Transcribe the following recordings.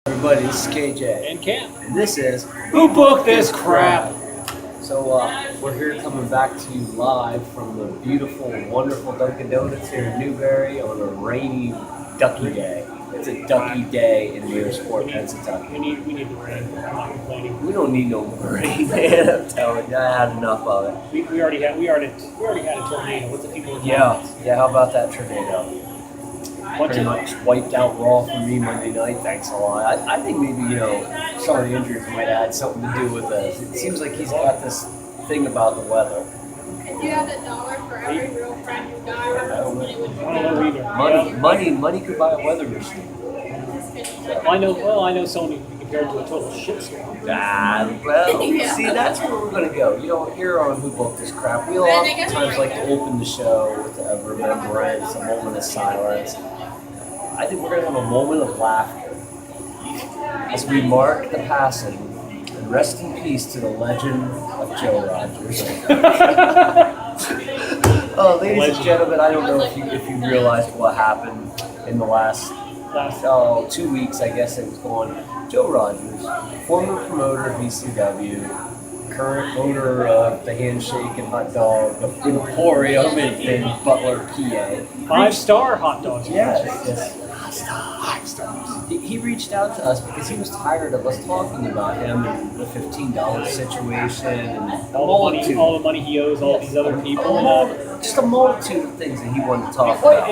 Everybody, this is KJ, And Cam. and this is Who booked this crap? So we're here coming back to you live from the beautiful, wonderful Dunkin' Donuts here in Newberry on a rainy, ducky day. It's a ducky day in Learsport, Pennsylvania. We need the rain. I'm not complaining. We don't need no more rain, man. I'm telling you, I had enough of it. We already had a tornado. What's the people in Yeah. How about that tornado? Bunch Pretty of much wiped out Raw for me Monday night. Thanks a lot. I think maybe some of the injuries might have had something to do with this. It seems like he's got this thing about the weather. If you had $1 for every real friend you got, I don't how many would you I don't know get? either. Money could buy a weather machine. I know Sony can be compared to a total shitstorm. Yeah. See, that's where we're gonna go. Here on Who Booked This Crap, we Man, I guess oftentimes we're like to open the show with a remembrance, a moment of silence. I think we're gonna have a moment of laughter as we mark the passing and rest in peace to the legend of Joe Rogers. Ladies and gentlemen, I don't know if you realized what happened in the last 2 weeks, I guess it was going. Joe Rogers, former promoter of ECW, current owner of the Handshake and Hot Dog, the Emporium in Butler, PA. 5-star hot dogs. Yes. Hot stars. He reached out to us because he was tired of us talking about him and the $15 situation and All the money he owes all these other people. Just a multitude of things that he wanted to talk about.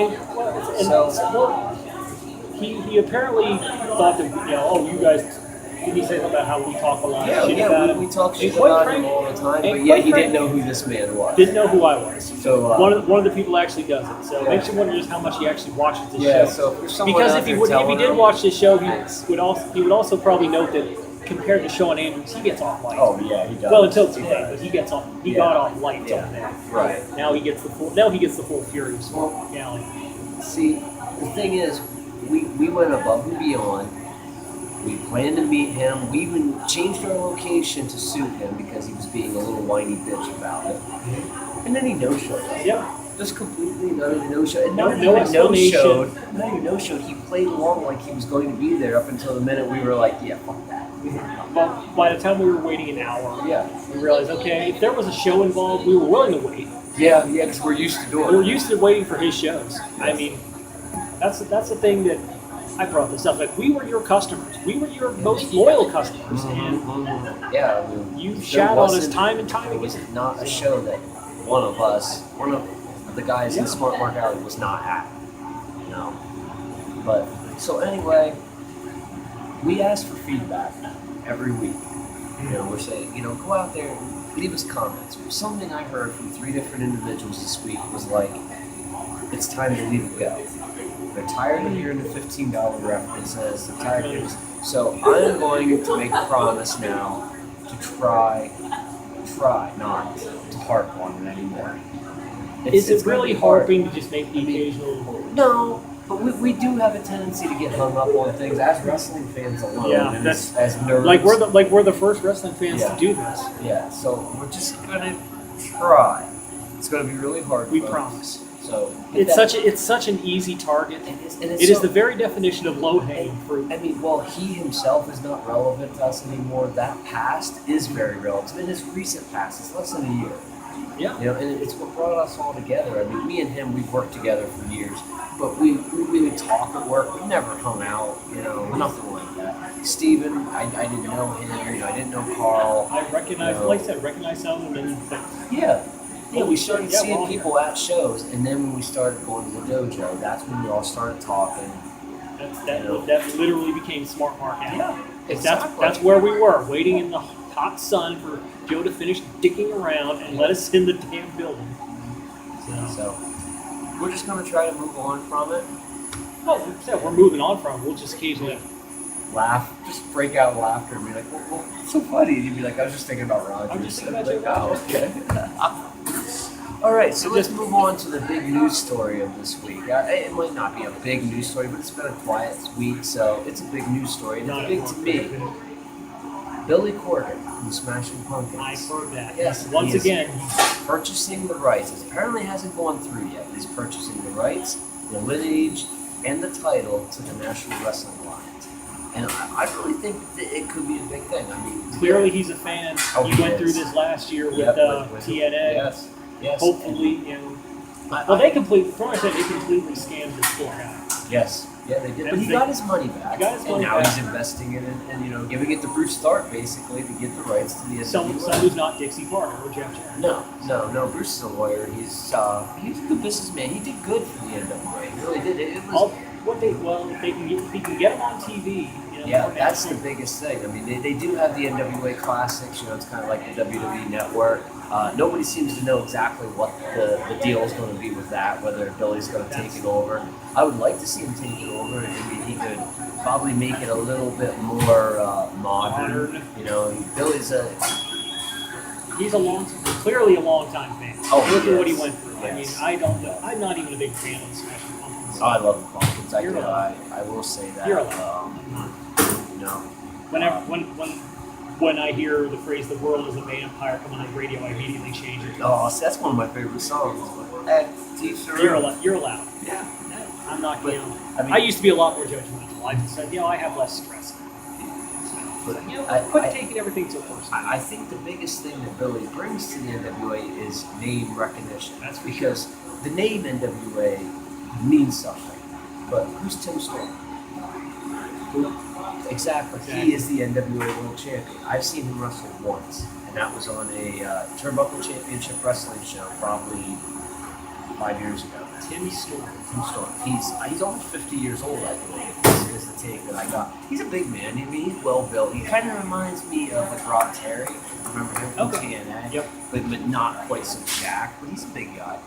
He apparently thought that you guys. Did he say something about how we talk a lot of shit about him? We talk shit And quite about him frankly- all the time, but and yet quite he didn't frankly- know who this man was. Didn't know who I was. So One of the people actually does it. So it makes you wonder just how much he actually watches this yeah, show. so if there's someone Because out if he there would, if he telling did him- watch this show, Thanks. he would also probably note that compared to Shawn Andrews, he gets off light. Oh yeah, he does. Well, until He today, does. but he gets off. He Yeah. got off light till Yeah. today. Right. Now he gets the full. Now he gets the full fury. Well, Galley. See, the thing is, we went above and beyond. We planned to meet him. We even changed our location to suit him because he was being a little whiny bitch about it. And then he no-showed us. Yep. Just completely no-showed. And No not even explanation. no-showed. Not even no-showed. He played along like he was going to be there up until the minute we were like, yeah, fuck that. But by the time we were waiting an hour, Yeah. we realized, okay, if there was a show involved, we were willing to wait. Yeah, because we're used to doing We were it. used to waiting for his shows. I mean, that's the thing that I brought this up. Like, we were your customers. We were your most loyal customers, and Yeah, I mean, you there shat on us wasn't- time and time It was again. not a show that one of the guys in Smart Mark Alley was not at. No. But, so anyway, we ask for feedback every week. We're saying, go out there and leave us comments. Something I heard from 3 different individuals this week was like, it's time to leave it go. They're tired of hearing the $15 references. They're tired of hearing. So I'm going to make a promise now to try not to harp on it anymore. Is It's it really gonna be hard. harping to just make the occasional? No, but we do have a tendency to get hung up on things as wrestling fans alone. Yeah, and that's- as nerds. Like we're the first wrestling fans Yeah. to do this. Yeah, so we're just gonna try. It's gonna be really hard. We folks. promise. So It's such an easy target. It's It is so- the very definition of low hanging fruit. I mean, while he himself is not relevant to us anymore, that past is very relevant. And his recent past is less than a year. Yeah. And it's what brought us all together. I mean, me and him, we've worked together for years, but we really talk at work. We never hung out, nothing like that. Steven, I didn't know him, I didn't know Carl. I recognize, No. like I said, recognize some of them, and Yeah. Yeah, we started Yeah, seeing well, people at shows, and then when we started going to the dojo, that's when we all started talking. that literally became Smart Mark Alley. Yeah, exactly. That's where we were, waiting in the hot sun for Joe to finish dicking around and let us in the damn building. So, we're just going to try to move on from it. Well, like I said, we're moving on from it. We'll just occasionally. Laugh, just break out laughter and be like, well, it's so funny. And you'd be like, I was just thinking about Rogers. I'm just thinking And about I'd Joe be like, oh, okay. All right, so let's move on to the big news story of this week. It might not be a big news story, but it's been a quiet week, so it's a big news story. And it's big to me. Billy Corgan from Smashing Pumpkins. I've heard that. Yes, Once he is again, purchasing the rights. It apparently hasn't gone through yet. He's purchasing the rights, the lineage, and the title to the National Wrestling Alliance. And I really think that it could be a big thing. I mean, Clearly, he's a fan. Oh, he he went through is. this last year with, Yep, TNA. Yes, yes. Hopefully, you know. I- Well, they completely, from what I said, they completely scammed this poor guy. Yes, yeah, they did. And But he they- got his money back. He got his money and now back. he's investing in it and giving it to Bruce Stark basically to get the rights to the NWA. Someone who's not Dixie Carter or Jeff Jarrett. No. Bruce is a lawyer. He's a good businessman. He did good for the NWA. He really did. It was. They can get him on TV. You know, Yeah, for that's the national- biggest thing. I mean, they do have the NWA Classics. It's kind of like the WWE Network. Nobody seems to know exactly what the deal is going to be with that, whether Billy's going to take it over. I would like to see him take it over. I mean, he could probably make it a little bit more modern. Billy's He's clearly a long time fan. Oh, Look he at what he is. went through. I mean, Yes. I don't know. I'm not even a big fan of the Smashing Pumpkins. I love the Pumpkins. You're allowed. I will say that. You're allowed. When I hear the phrase "the world is a vampire" come on the radio, I immediately change it. Oh, see, that's one of my favorite songs. T-shirt. You're allowed. You're allowed. Yeah. I'm not. But, You know, I mean- I used to be a lot more judgmental. I just said, I have less stress. But Quit I- taking everything so personal. I think the biggest thing that Billy brings to the NWA is name recognition. That's for because the name NWA means something. But who's Tim Storm? Exactly. He is the NWA World Champion. I've seen him wrestle once, and that was on a Turnbuckle Championship wrestling show probably 5 years ago. Tim Storm. Tim Storm. He's almost 50 years old, I believe. Is the take that I got. He's a big man. I mean, he's well built. He kind of reminds me of like Rob Terry. Remember him from TNA? Yep. But not quite so jacked. But he's a big guy.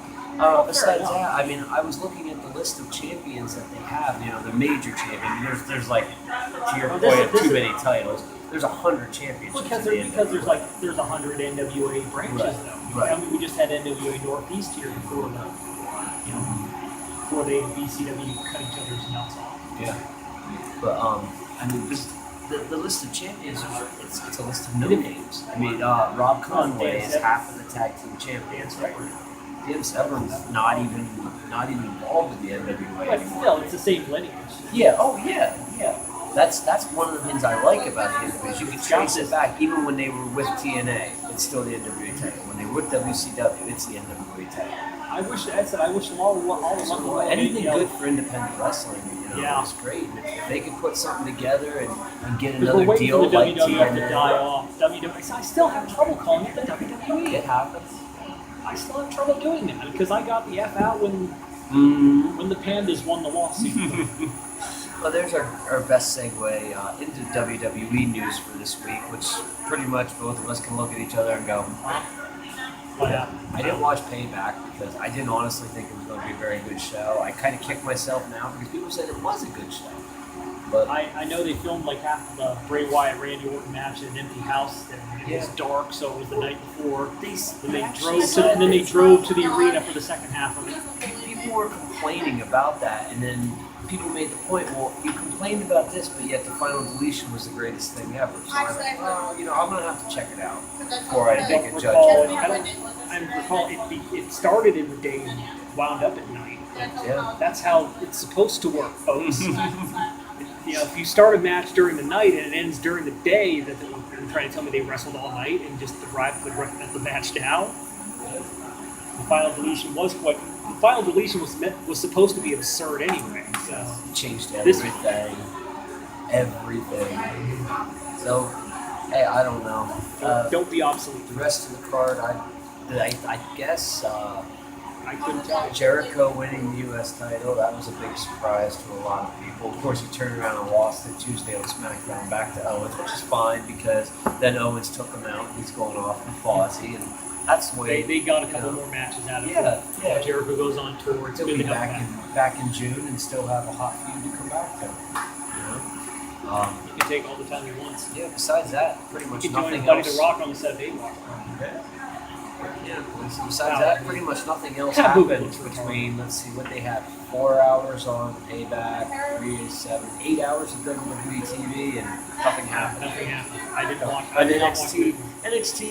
Besides enough. that, I mean, I was looking at the list of champions that they have. The major champion. I mean, there's like, to your This point, is- too many titles. There's 100 championships. Because in the there's NWA. there's 100 NWA branches Right, though. right. I mean, we just had NWA Northeast here before before they BCW cut each other's nuts off. Yeah. But I mean, the list of champions it's a list of no names. I mean, Rob Conway is half of the tag team champions, right? Dan Severn's not even involved with the NWA But anymore. still, it's the same lineage. Yeah. Oh yeah. Yeah. That's one of the things I like about the NWA. You can trace it back, even when they were with TNA, it's still the NWA title. When they were with WCW, it's the NWA title. I wish them all the luck. Anything good for independent wrestling, Yeah. is great. And if they could put something together and get Because we're another waiting deal for the like WWF to TNA, die off. WWE. I still have trouble calling it the WWE. it happens. I still have trouble doing that because I got the F out when the Pandas won the lawsuit. Well, there's our best segue into WWE news for this week, which pretty much both of us can look at each other and go, I didn't watch Payback because I didn't honestly think it was going to be a very good show. I kind of kick myself now because people said it was a good show. But I know they filmed like half of the Bray Wyatt Randy Orton match in an empty house, and it was dark, so it was the night before. Then they drove to the arena for the second half of it. people were complaining about that, and then people made the point, well, you complained about this, but yet the final deletion was the greatest thing ever. So I'm like, I'm going to have to check it out before I make a judgment. I recall it started in the day and wound up at night. Yeah. That's how it's supposed to work, folks. If you start a match during the night and it ends during the day, that they're trying to tell me they wrestled all night and just arrived the match down. The final deletion was supposed to be absurd anyway. So Changed everything. So, hey, I don't know. don't be obsolete. The rest of the card, I guess I couldn't tell. Jericho winning the U.S. title, that was a big surprise to a lot of people. Of course, he turned around and lost it Tuesday on SmackDown back to Owens, which is fine because then Owens took him out and he's going off with Fozzy, and that's the way They got a couple more matches out of it. Yeah. Jericho goes on tour. It's He'll good be to have back back. in June and still have a hot feud to come back to. He can take all the time he wants. Yeah. Besides that, pretty much He can join nothing his buddy else. The Rock on the set of A-Walk. Yeah. Besides that, pretty much nothing else Taboo happened looks between. Let's see what they had: 4 hours on Payback, 3 to 7, 8 hours of WWE TV, and nothing happened. Nothing happened. I didn't watch. And I did not watch NXT. it. NXT.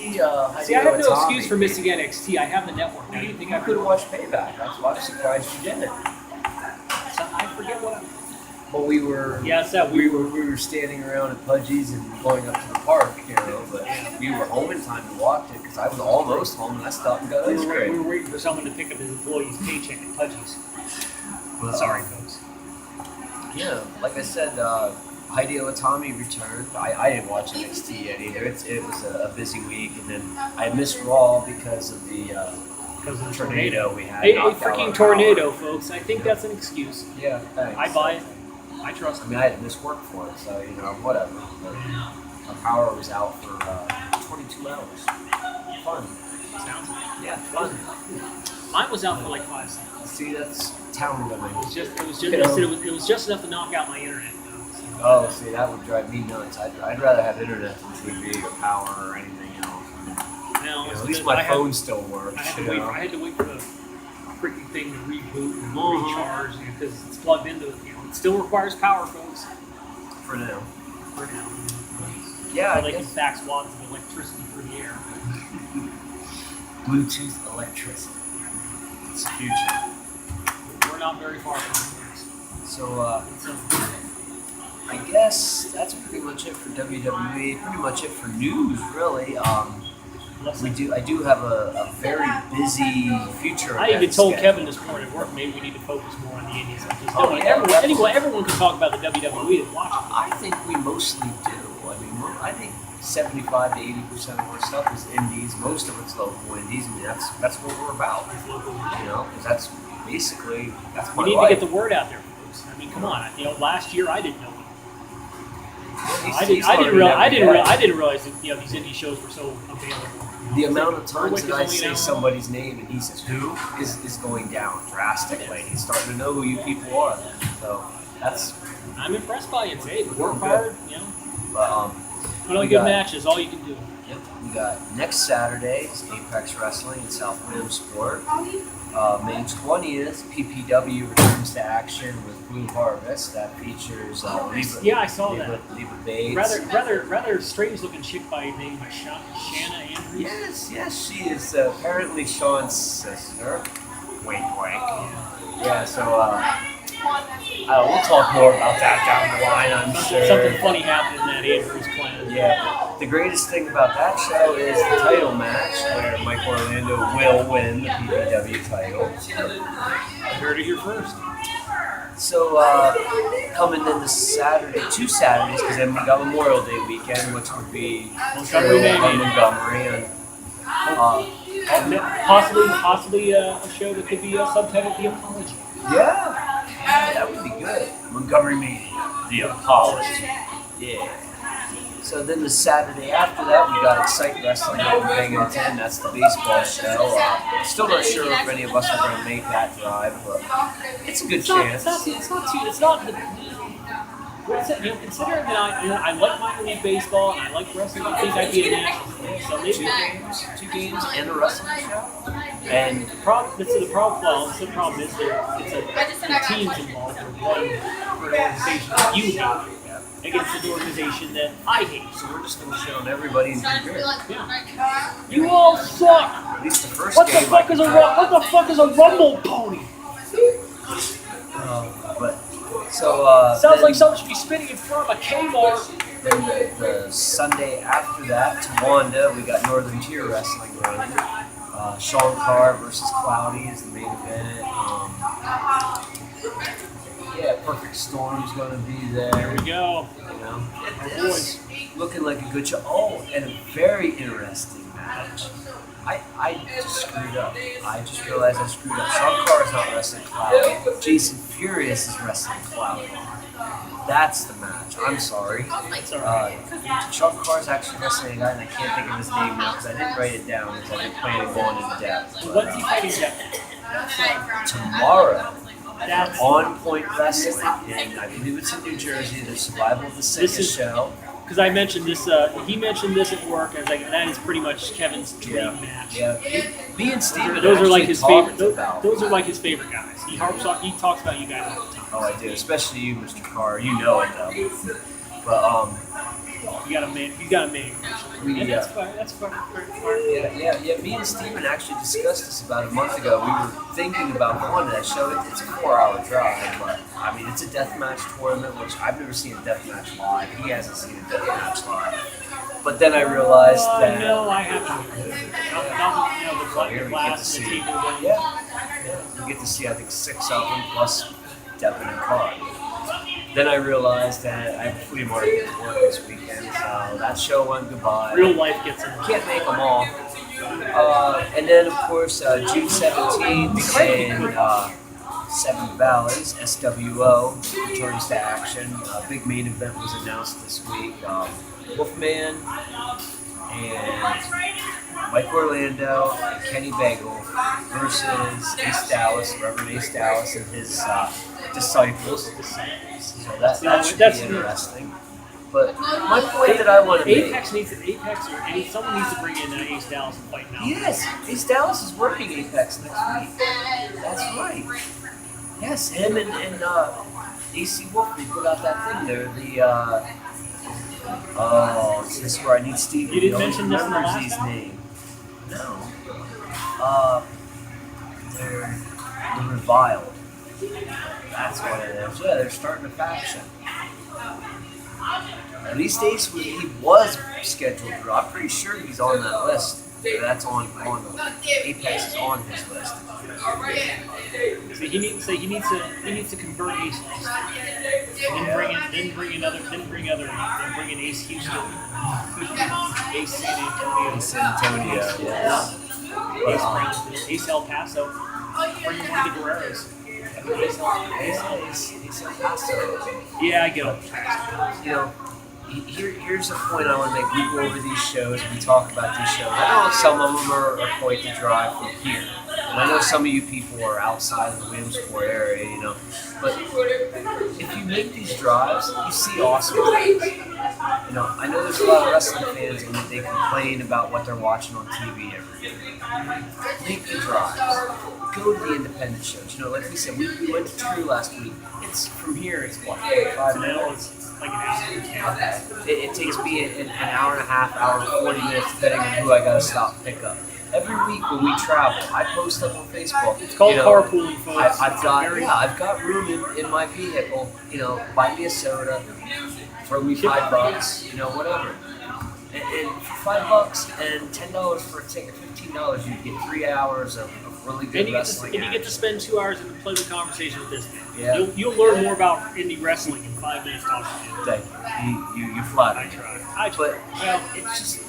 See, I have no Hideo excuse for Itami. missing NXT. I have the network. Now, do you think I You could have watched Payback. That's why I'm surprised you didn't. I forget what. But we were. Yeah, it's that We were standing around at Pudgy's and going up to the park, you know. But we were home in time to watch it because I was almost home and I stopped and got We ice were cream. waiting for someone to pick up his employee's paycheck at Pudgy's. But, Sorry, folks. Yeah, like I said, Heidi Olatami returned. I didn't watch NXT yet either. It was a busy week, and then I missed Raw because of the Because of the tornado we had. A knocked out freaking our tornado, power. folks. I think that's an excuse. Yeah, thanks. I buy it. I trust I it. mean, I had to miss work for it, so you know, whatever. But our power was out for 22 hours. Fun. Sounds good. Yeah, fun. Mine was out for like 5 seconds. See, that's town living. It was just enough to knock out my internet. Though, Oh, see, that would drive me nuts. I'd rather have internet than TV or power or anything else. so. Now, You know, at least my phone still works. I had you to wait. know? I had to wait for the freaking thing to reboot and Mhm. recharge because it's plugged into. You know, it still requires power, folks. For now. For now, Yeah, so I they can guess fax wads of electricity through the air. Bluetooth electricity. It's the future. We're not very far from it. So, So, I guess that's pretty much it for WWE. Pretty much it for news, really. I do have a very busy future. I even event told schedule. Kevin this morning at work maybe we need to focus more on the Indies. Oh, yeah, Everyone can talk about the WWE and watch it. I think we mostly do. I mean, I think 75 to 80% of our stuff is indies. Most of it's local indies. I mean, that's what we're about. You know, because that's basically that's my We need life. to get the word out there, folks. I mean, come on. You know, last year I didn't know. I didn't realize that these indie shows were so available. The amount of times Warwick that is I only an say hour somebody's name and he says who is going down drastically. He's starting to know who you people are. So that's. I'm impressed by it. Hey, We're work good. hard. You know, But put on We good got- matches. All you can do. yep, we got next Saturday is Apex Wrestling in South Williamsport. May 20th, PPW returns to action with Blue Harvest. That features Leva, Yeah, I saw Leva, that. Leva Bates. Rather strange looking chick by name by Shanna Andrews. Yes, she is apparently Sean's sister. Wink, wink. Yeah, so we'll talk more about that down the line, I'm sure. Something funny happened in that Andrews clan. Yeah, the greatest thing about that show is the title match where Mike Orlando will win the PPW title. I heard it here first. So coming in this Saturday, 2 Saturdays, because then we got Memorial Day weekend, which would be Montgomery Mayhem. Montgomery, and Possibly a show that could be subtitled The Apology. yeah, that would be good. Montgomery Mania, the Apology. Yeah. So then the Saturday after that, we got Excite Wrestling up in Binghamton. That's the baseball show. Still not sure if any of us are going to make that drive, but it's a good chance. Considering that I like minor league baseball and I like wrestling, I think I'd be a national player. So maybe Two games and a wrestling show. And the problem is the teams involved are one for an organization that you hate against an organization that I hate. so we're just going to show them everybody in good. You all suck. At least the first What game. the fuck is a rumble pony? But so Sounds then- like someone should be spinning in front of a Kmart. Then the Sunday after that, Tawanda, we got Northern Tier Wrestling running. Sean Carr versus Cloudy is the main event. Yeah, Perfect Storm's going to be there. There we go. You know, Our boys. looking like a good show. Oh, and a very interesting match. I just screwed up. I just realized I screwed up. Sean Carr is not wrestling Cloudy. Jason Furious is wrestling Cloudy. That's the match. I'm sorry. Sean Carr's actually wrestling a guy, and I can't think of his name now because I didn't write it down because I didn't plan on going into depth. When's he fighting Jeff? Tomorrow, That's On Point Wrestling, and I believe it's in New Jersey. The Survival of the Sickest This is- show. because I mentioned this. He mentioned this at work. I was like, that is pretty much Kevin's dream match. Yeah. Me and Steven Those are like actually his talked favorite. about- Those are like his favorite guys. He talks about you guys all the time. Oh, I do, especially you, Mr. Carr. You know it though. But You got a man. You got a man. We, And that's fine. That's fine. Yeah. Me and Steven actually discussed this about a month ago. We were thinking about going to that show. It's a 4-hour drive, but I mean, it's a deathmatch tournament, which I've never seen a deathmatch live. He hasn't seen a deathmatch live. But then I realized that. No, I haven't. The class, the table. Yeah. You get to see, I think, 6 of them plus Devin and Carr. Then I realized that I have a flea market to work this weekend, so that show went goodbye. Real life gets in. Can't make them all. And then, of course, June 17th in Seven Valleys, SWO returns to action. Big main event was announced this week. Wolfman and Mike Orlando and Kenny Bagel versus Ace Dallas, Reverend Ace Dallas and his disciples. So that should be interesting. But my point that I want to make. Apex someone needs to bring in Ace Dallas and fight now. Yes, Ace Dallas is working Apex next week. That's right. Yes, him and AC Wolf, they put out that thing there. This is where I need Steve. You didn't mention this in the last his name. No. They're the Reviled. That's what it is. Yeah, they're starting a faction. At least Ace, he was scheduled to. I'm pretty sure he's on that list. That's on Apex is on his list. So he needs to convert Ace List. Then bring in Ace Houston, Ace San Antonio, Ace El Paso. Bring in one of the Guerreros. Ace El Paso. Yeah, I get it. You know, here's a point I want to make. We go over these shows, we talk about these shows. I know some of them are quite the drive from here. And I know some of you people are outside of the Williamsport area, you know. But if you make these drives, you see awesome things. You know, I know there's a lot of wrestling fans and they complain about what they're watching on TV every day. Make the drives. Go to the independent shows. You know, like we said, we went to True last week. It's from here. It's what, 45 minutes? Like an hour. It takes me an hour and a half, hour and 40 minutes, depending on who I got to stop and pick up. Every week when we travel, I post up on Facebook. It's called carpooling, folks. I've got room in my vehicle. You know, buy me a soda, throw me $5, you know, whatever. And for $5 and $10 for a ticket, $15, you get 3 hours of really good wrestling. And you get to spend 2 hours in a pleasant conversation with this man. Yeah. You'll learn more about indie wrestling in 5 minutes talking to you. Thank you. You flatter I me. try. But well, it's just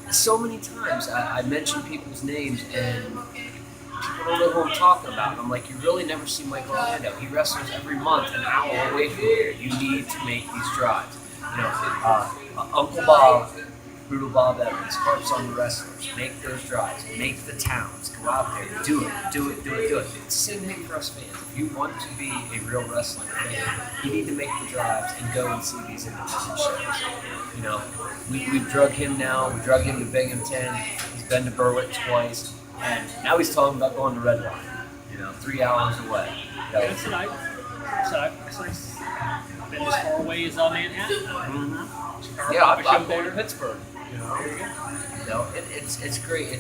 so many times I mention people's names and people don't know who I'm talking about. I'm like, you really never see Mike Orlando. He wrestles every month an hour away from here. You need to make these drives. You know, Uncle Bob, Brutal Bob Evans, harps on the wrestlers. Make those drives. Make the towns. Go out there. Do it. It's the same thing for us fans. If you want to be a real wrestling fan, you need to make the drives and go and see these independent shows. You know, we've drug him now. We drug him to Binghamton. He's been to Berwick twice. And now he's talking about going to Red Line. You know, 3 hours away. That's tonight. I've been as far away as Manhattan. Mm-hmm. Yeah, I've been to Pittsburgh. You know, it's great.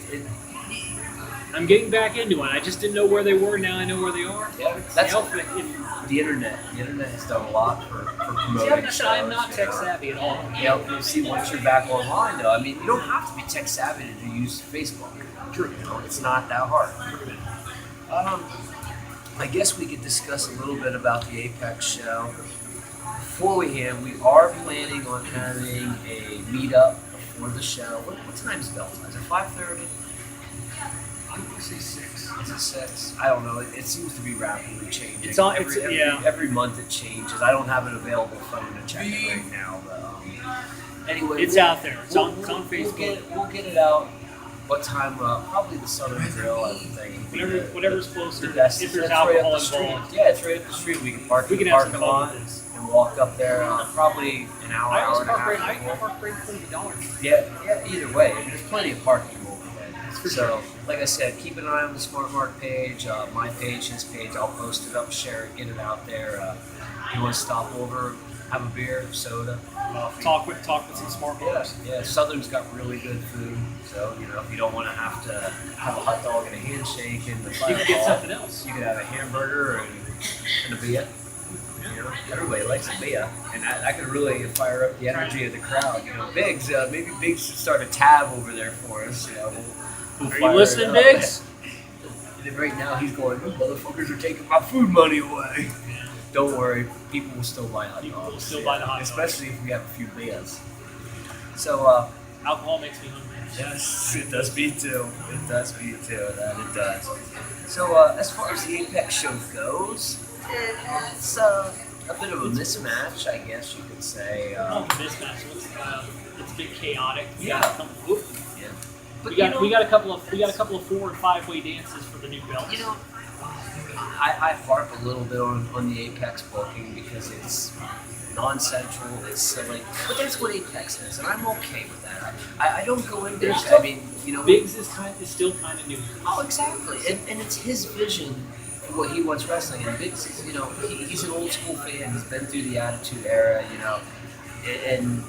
I'm getting back into it. I just didn't know where they were. Now I know where they are. Yeah, that's the internet. The internet has done a lot for promoting. See, I'm not tech savvy at all. Yeah, you see, once you're back online, though, I mean, you don't have to be tech savvy to use Facebook. True. You know, it's not that hard. I guess we could discuss a little bit about the Apex show. Before we are planning on having a meetup before the show. What time is bell time? Is it 5:30? I'm going to say 6. Is it 6? I don't know. It seems to be rapidly changing. It's on. Every month it changes. I don't have an available phone to check it right now, but anyway, it's out there. It's on Facebook. We'll get it out. What time? Probably the Southern Grill, I would think. Whatever's closer. The best. If there's right alcohol up the street. involved. Yeah, it's right up the street. We can park in the have some parking fun lot with this. and walk up there. Probably an hour, I hour always and a park half. right. I park right in front of the dollar. Yeah. Either way, I mean, there's plenty of parking over there. For So, sure. like I said, keep an eye on the Smart Mark page, my page, his page. I'll post it up, share it, get it out there. If you want to stop over, have a beer, soda, coffee. Talk with some smart folks. Yeah, Southern's got really good food. So, if you don't want to have a hot dog and a handshake and the You fireball, can get something else. you could have a hamburger and a beer. Everybody likes a beer, and that could really fire up the energy of the crowd. Biggs, maybe Biggs should start a tab over there for us. We'll Are fire you it listening, up. Biggs? And right now he's going, "You motherfuckers are taking my food money away." Don't worry, people will still buy hot dogs. People will still buy the hot dogs. Especially if we have a few beers. So, Alcohol makes me hungry. yes, it does me too. It does me too. That it does. So, as far as the Apex show goes, it's a bit of a mismatch, I guess you could say. Mismatch. It's a bit chaotic. Yeah. Yeah. But We got a couple of 4- and 5-way dances for the new belt. I harp a little bit on the Apex booking because it's non-central, it's silly, but that's what Apex is, and I'm okay with that. I don't go into There's it. still- I mean, Biggs is still kind of new. Oh, exactly, and it's his vision for what he wants wrestling. And Biggs is, he's an old school fan. He's been through the Attitude Era, and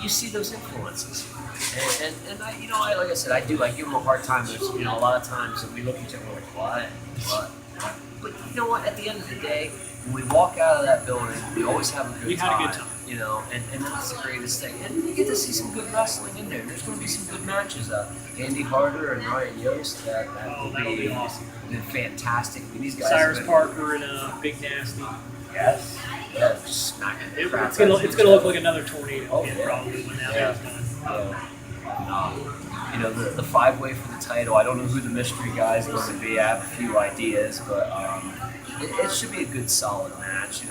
you see those influences. And I like I said, I give him a hard time. There's, a lot of times that we look at each other like, what? But you know what? At the end of the day, when we walk out of that building, we always have a good time. We had a good time. And that's the greatest thing. And we get to see some good wrestling in there. There's going to be some good matches. Andy Harder and Ryan Yost, that'll be awesome. Been fantastic. I mean, these guys. Cyrus have been- Parker and Big Nasty. Yes. Yeah, just smacking the crap It's gonna out of each look other. like another tornado. Oh, Yeah, yeah. probably when that Yeah. is done. The 5-way for the title. I don't know who the mystery guy is going to be. I have a few ideas, but it should be a good, solid match.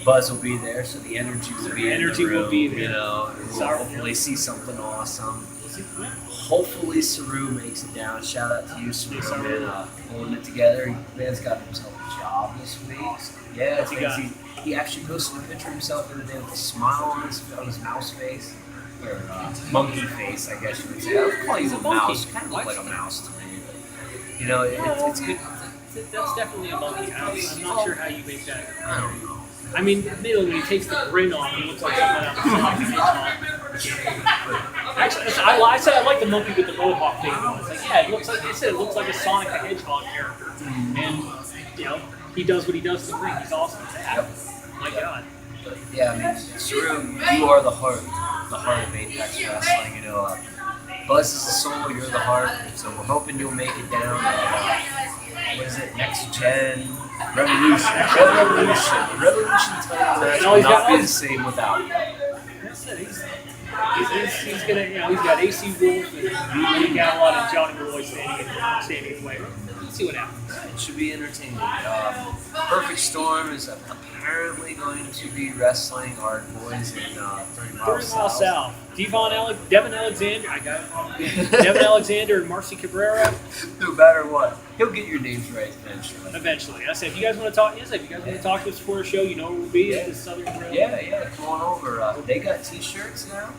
Buzz will be there, so the energy will be in the Energy will room, be there. and we'll hopefully see something awesome. Hopefully Saru makes it down. Shout out to you, Saru, man, holding it together. Man's got himself a job this week. Yeah, What's he got? he actually posted a picture of himself the other day with a smile on his mouse face. Or monkey face, I guess you would say. I would call you a mouse. Kind of look like a mouse to me. But, it's good. That's definitely a monkey. I'm not sure how you make that. I don't know. I mean, admittedly, when he takes the grin off, he looks like someone out of Sonic the Hedgehog. Actually, I said I like the monkey with the mohawk thing. It's like, yeah, it looks like a Sonic the Hedgehog character. And, he does what he does to the ring. He's awesome at that. My God. But, yeah, I mean, Saru, you are the heart of Apex Wrestling. Buzz is the soul, you're the heart. So we're hoping you'll make it down. What is it? Next Gen Revolution. Revolution title match No, will he's not got- be the same without you. That's it. He's gonna, he's got AC Wolf and he got a lot of Johnny Malloy standing in the way. Let's see what happens. It should be entertaining. Perfect Storm is apparently going to be wrestling our boys in 30 Mile South. Devin Alexander. I got it wrong. Devin Alexander and Marcy Cabrera. No matter what, he'll get your names right eventually. Eventually, I said, if you guys want to talk, to us for a show, you know where we'll be at the Southern Grill. Yeah, come on over. They got T-shirts now.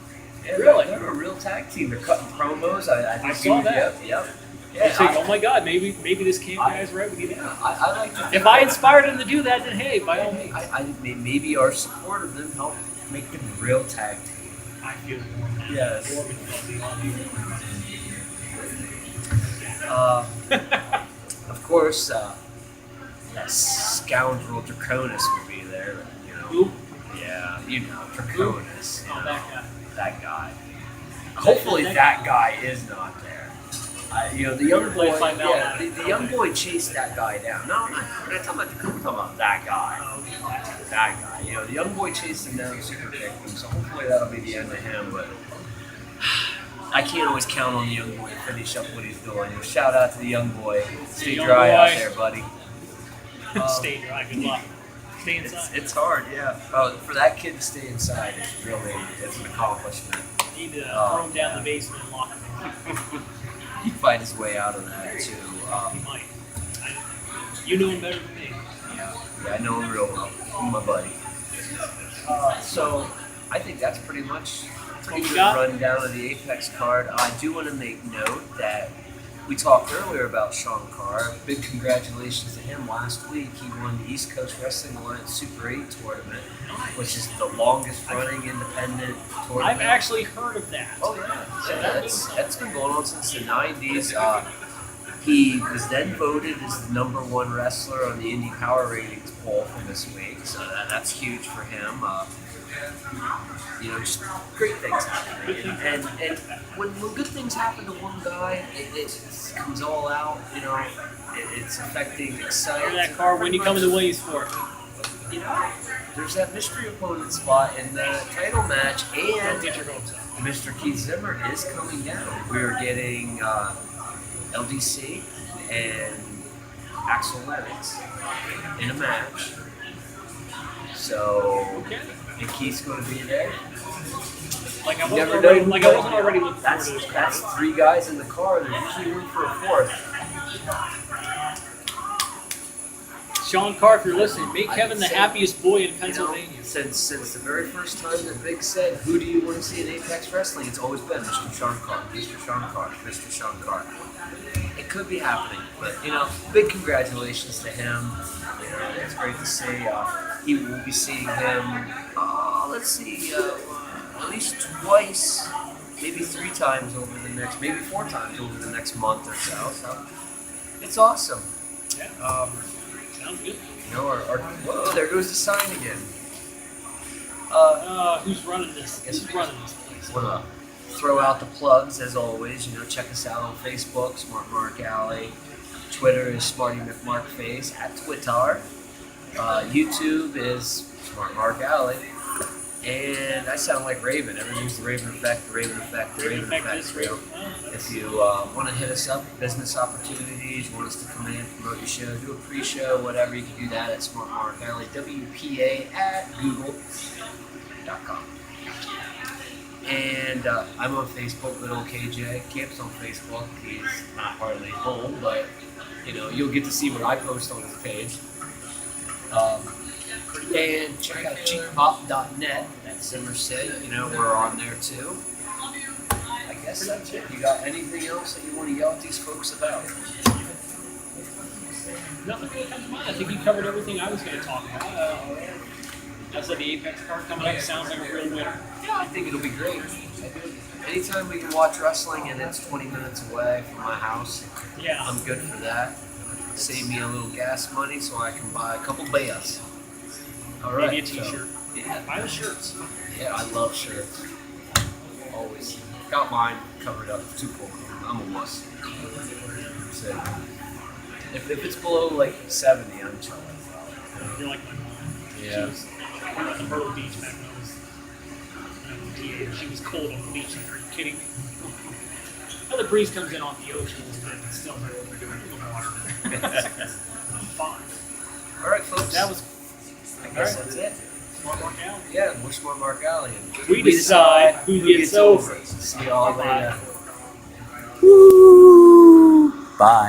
Yeah, Really? They're a real tag team. They're cutting promos. I think saw you- that. Yep. I Yeah, say, oh my God, maybe this camp guy's right. We need to. I like to. If I inspired him to do that, then hey, by all means. Maybe our support of them help make them a real tag team. I feel Yes. warm and fuzzy on you. Of course, that scoundrel Draconis will be there. Who? Yeah, Draconis. Oh, that guy. That guy. Hopefully, that guy is not there. The young boy. Played by Mel. Yeah, the young boy chased that guy down. No, we're not talking about Draconis. We're talking about that guy. That guy. The young boy chased him down, super kicked him. So hopefully that'll be the end of him. But I can't always count on the young boy to finish up what he's doing. Shout out to the young boy. Stay Young dry out boy. there, buddy. Stay dry. Good luck. Stay inside. It's hard, yeah. For that kid to stay inside, it's an accomplishment. Need to throw him down the basement and lock him. He'd find his way out of that too. He might. You know him better than me. Yeah, I know him real well. He's my buddy. So I think that's pretty much what we good got? rundown of the Apex card. I do want to make note that we talked earlier about Sean Carr. Big congratulations to him. Last week, he won the East Coast Wrestling Alliance Super 8 tournament, which is the longest running independent tournament. I've actually heard of that. Oh, yeah. That's been going on since the 90s. He was then voted as the #1 wrestler on the Indie Power Ratings poll from this week, so that's huge for him. Just great things happening. And when good things happen to one guy, it comes all out. It's affecting excitement. Hear that, Carr? When you come to Williamsport? There's that mystery opponent spot in the title match, and Get your hopes up. Mr. Keith Zimmer is coming down. We're getting LDC and Axel Lennox in a match. So, Okay. and Keith's going to be there. Like I You wasn't never know already, who like I wasn't already looking forward That's to this. that's 3 guys in the car. There's usually room for a 4th. Sean Carr, if you're listening, make Kevin the happiest boy in Pennsylvania. Since the very first time that Big said, "Who do you want to see in Apex Wrestling?" It's always been Mr. Sean Carr, Mr. Sean Carr, Mr. Sean Carr. It could be happening, but big congratulations to him. It's great to see. He will be seeing him. Let's see, at least twice, maybe 3 times over the next, maybe 4 times over the next month or so. So it's awesome. Yeah. Sounds good. Whoa, there goes the sign again. Who's running this? Who's running this place? Want to throw out the plugs as always. Check us out on Facebook, Smart Mark Alley. Twitter is Smarty McMarkface at Twitter. YouTube is Smart Mark Alley. And I sound like Raven. Everything's the Raven Effect, the Raven Effect, the Raven Effect. So if you want to hit us up, business opportunities, want us to come in, promote your show, do a pre-show, whatever, you can do that at Smart Mark Alley, WPA at Google.com. And I'm on Facebook, Good Old KJ. Camp's on Facebook. He's not hardly home, but you'll get to see what I post on his page. And check out cheappop.net. That Zimmer said, we're on there too. I guess that's it. You got anything else that you want to yell at these folks about? Nothing really comes to mind. I think you covered everything I was going to talk about. I said the Apex card coming up sounds like a real winner. Yeah, I think it'll be great. Anytime we can watch wrestling and it's 20 minutes away from my house, Yeah. I'm good for that. Save me a little gas money so I can buy a couple beers. All right. Maybe a t-shirt. Yeah. Buy the shirts. Yeah, I love shirts. Always. Got mine covered up. Too cool. I'm a wuss. So, if it's below like 70, I'm chilling. You're like my mom. Yeah. We were at the Myrtle Beach back when I was a teenager. She was cold on the beach. Like, are you kidding me? Now the breeze comes in off the ocean a little bit, but still not overdoing it with the water. I'm fine. All right, folks. That was. I guess that's it. Smart Mark Alley. Yeah, we're Smart Mark Alley. We decide who gets over. See y'all Bye. later. Woo! Bye.